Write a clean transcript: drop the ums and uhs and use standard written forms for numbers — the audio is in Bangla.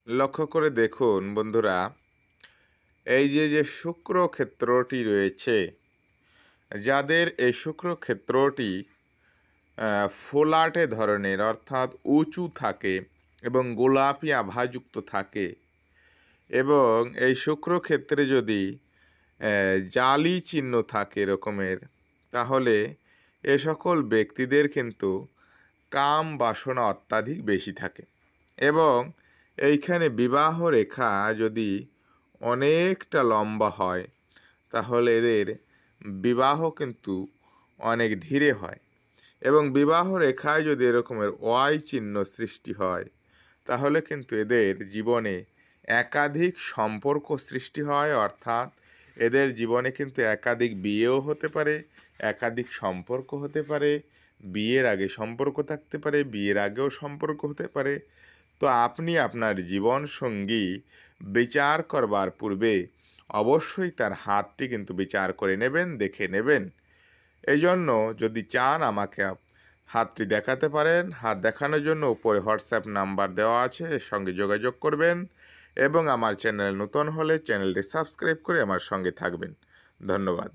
লক্ষ্য করে দেখুন বন্ধুরা, এই যে শুক্র ক্ষেত্রটি রয়েছে, যাদের এই শুক্র ক্ষেত্রটি ফোলাটে ধরনের অর্থাৎ উঁচু থাকে এবং গোলাপি আভাযুক্ত থাকে, এবং এই শুক্র ক্ষেত্রে যদি জালি চিহ্ন থাকে এরকমের, তাহলে এ সকল ব্যক্তিদের কিন্তু কাম বাসনা অত্যাধিক বেশি থাকে। এবং এইখানে বিবাহ রেখা যদি অনেকটা লম্বা হয়, তাহলে এদের বিবাহ কিন্তু অনেক ধীরে হয়। এবং বিবাহ রেখায় যদি এরকমের ওয়াই চিহ্ন সৃষ্টি হয়, তাহলে কিন্তু এদের জীবনে একাধিক সম্পর্ক সৃষ্টি হয়, অর্থাৎ এদের জীবনে কিন্তু একাধিক বিয়েও হতে পারে, একাধিক সম্পর্ক হতে পারে, বিয়ের আগে সম্পর্ক থাকতে পারে, বিয়ের আগেও সম্পর্ক হতে পারে। তো আপনি আপনার জীবন সঙ্গী বিচার করবার পূর্বে অবশ্যই তার হাতটি কিন্তু বিচার করে নেবেন, দেখে নেবেন। এই জন্য যদি চান আমাকে হাতটি দেখাতে পারেন। হাত দেখানোর জন্য উপরে হোয়াটসঅ্যাপ নাম্বার দেওয়া আছে, এর সঙ্গে যোগাযোগ করবেন এবং আমার চ্যানেল নতুন হলে চ্যানেলটি সাবস্ক্রাইব করে আমার সঙ্গে থাকবেন। ধন্যবাদ।